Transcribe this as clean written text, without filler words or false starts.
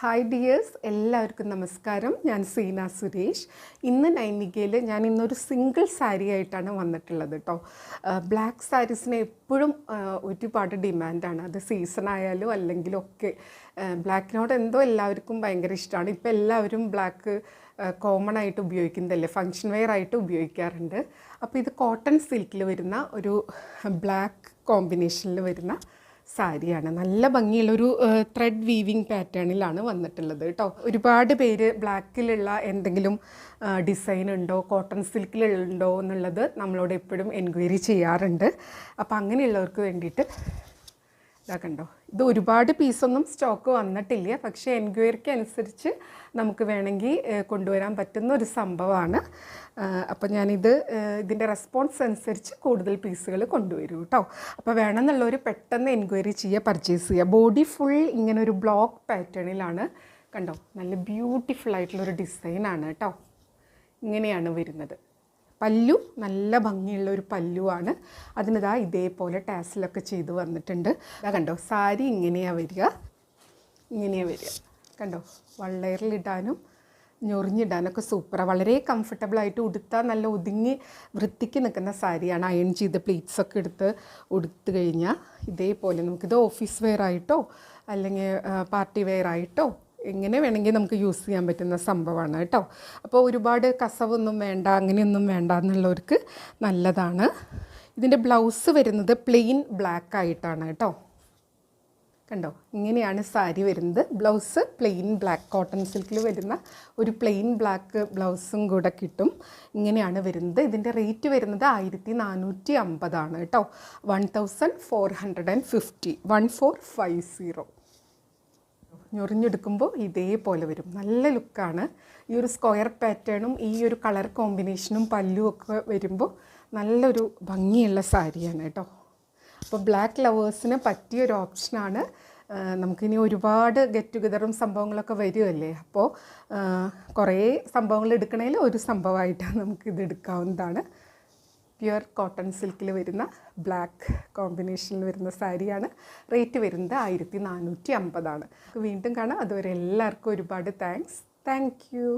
Hi dears, എല്ലാവർക്കും നമസ്കാരം. ഞാൻ സീന സുരേഷ്. ഇന്ന് നൈനികയിൽ ഞാൻ ഇന്നൊരു സിംഗിൾ സാരി ആയിട്ടാണ് വന്നിട്ടുള്ളത് കേട്ടോ. ബ്ലാക്ക് സാരീസിന് എപ്പോഴും ഒരുപാട് ഡിമാൻഡാണ്. അത് സീസൺ ആയാലും അല്ലെങ്കിലും ഒക്കെ ബ്ലാക്കിനോട് എന്തോ എല്ലാവർക്കും ഭയങ്കര ഇഷ്ടമാണ്. ഇപ്പോൾ എല്ലാവരും ബ്ലാക്ക് കോമൺ ആയിട്ട് ഉപയോഗിക്കുന്നതല്ലേ, ഫങ്ഷൻ വെയർ ആയിട്ട് ഉപയോഗിക്കാറുണ്ട്. അപ്പോൾ ഇത് കോട്ടൺ സിൽക്കിൽ വരുന്ന ഒരു ബ്ലാക്ക് കോമ്പിനേഷനിൽ വരുന്ന സാരിയാണ്. നല്ല ഭംഗിയുള്ളൊരു ത്രെഡ് വീവിങ് പാറ്റേണിലാണ് വന്നിട്ടുള്ളത് കേട്ടോ. ഒരുപാട് പേര് ബ്ലാക്കിലുള്ള എന്തെങ്കിലും ഡിസൈൻ ഉണ്ടോ, കോട്ടൺ സിൽക്കിലുണ്ടോ എന്നുള്ളത് നമ്മളോട് എപ്പോഴും എൻക്വയറി ചെയ്യാറുണ്ട്. അപ്പോൾ അങ്ങനെയുള്ളവർക്ക് വേണ്ടിയിട്ട് ഇതാക്കണ്ടോ, ഇത് ഒരുപാട് പീസൊന്നും സ്റ്റോക്ക് വന്നിട്ടില്ല, പക്ഷേ എൻക്വയറിക്ക് അനുസരിച്ച് നമുക്ക് വേണമെങ്കിൽ കൊണ്ടുവരാൻ പറ്റുന്ന ഒരു സംഭവമാണ്. അപ്പോൾ ഞാനിത് ഇതിൻ്റെ റെസ്പോൺസ് അനുസരിച്ച് കൂടുതൽ പീസുകൾ കൊണ്ടുവരും കേട്ടോ. അപ്പോൾ വേണമെന്നുള്ളവർ പെട്ടെന്ന് എൻക്വയറി ചെയ്യുക, പർച്ചേസ് ചെയ്യുക. ബോഡി ഫുൾ ഇങ്ങനെ ഒരു ബ്ലോക്ക് പാറ്റേണിലാണ്. കണ്ടോ, നല്ല ബ്യൂട്ടിഫുൾ ആയിട്ടുള്ളൊരു ഡിസൈനാണ് കേട്ടോ. ഇങ്ങനെയാണ് വരുന്നത്. പല്ലു നല്ല ഭംഗിയുള്ള ഒരു പല്ലുവാണ്. അതിനിതാ ഇതേപോലെ ടാസിലൊക്കെ ചെയ്ത് വന്നിട്ടുണ്ട്. ഇതാ കണ്ടോ, സാരി ഇങ്ങനെയാണ് വരിക, കണ്ടോ. വള്ളയറിലിടാനും ഞൊറിഞ്ഞിടാനൊക്കെ സൂപ്പറാണ്. വളരെ കംഫർട്ടബിളായിട്ട് ഉടുത്താൽ നല്ല ഒതുങ്ങി വൃത്തിക്ക് നിൽക്കുന്ന സാരിയാണ്. അയൺ ചെയ്ത് പ്ലീറ്റ്സൊക്കെ ഉടുത്ത് കഴിഞ്ഞാൽ ഇതേപോലെ നമുക്കിത് ഓഫീസ് വെയർ ആയിട്ടോ അല്ലെങ്കിൽ പാർട്ടി വെയർ ആയിട്ടോ എങ്ങനെ വേണമെങ്കിൽ നമുക്ക് യൂസ് ചെയ്യാൻ പറ്റുന്ന സംഭവമാണ് കേട്ടോ. അപ്പോൾ ഒരുപാട് കസവൊന്നും വേണ്ട, അങ്ങനെയൊന്നും വേണ്ട എന്നുള്ളവർക്ക് നല്ലതാണ്. ഇതിൻ്റെ ബ്ലൗസ് വരുന്നത് പ്ലെയിൻ ബ്ലാക്ക് ആയിട്ടാണ് കേട്ടോ. കണ്ടോ, ഇങ്ങനെയാണ് സാരി വരുന്നത്. ബ്ലൗസ് പ്ലെയിൻ ബ്ലാക്ക്, കോട്ടൺ സിൽക്കിൽ വരുന്ന ഒരു പ്ലെയിൻ ബ്ലാക്ക് ബ്ലൗസും കൂടെ കിട്ടും. ഇങ്ങനെയാണ് വരുന്നത്. ഇതിൻ്റെ റേറ്റ് വരുന്നത് 1450 കേട്ടോ. 1450, 1450. ഞൊറിഞ്ഞെടുക്കുമ്പോൾ ഇതേപോലെ വരും. നല്ല ലുക്കാണ്. ഈ ഒരു സ്ക്വയർ പാറ്റേണും ഈ ഒരു കളർ കോമ്പിനേഷനും പല്ലും ഒക്കെ വരുമ്പോൾ നല്ലൊരു ഭംഗിയുള്ള സാരിയാണ് കേട്ടോ. അപ്പോൾ ബ്ലാക്ക് ലവേഴ്സിന് പറ്റിയൊരു ഓപ്ഷനാണ്. നമുക്കിനി ഒരുപാട് ഗെറ്റ് ടുഗദറും സംഭവങ്ങളൊക്കെ വരുമല്ലേ, അപ്പോൾ കുറേ സംഭവങ്ങൾ എടുക്കണേൽ ഒരു സംഭവമായിട്ടാണ് നമുക്കിത് എടുക്കാവുന്നതാണ്. പ്യുവർ കോട്ടൺ സിൽക്കിൽ വരുന്ന ബ്ലാക്ക് കോമ്പിനേഷനിൽ വരുന്ന സാരിയാണ്. റേറ്റ് വരുന്നത് 1450. വീണ്ടും കാണാം. അതുവരെ എല്ലാവർക്കും ഒരുപാട് താങ്ക്സ്. Thank you.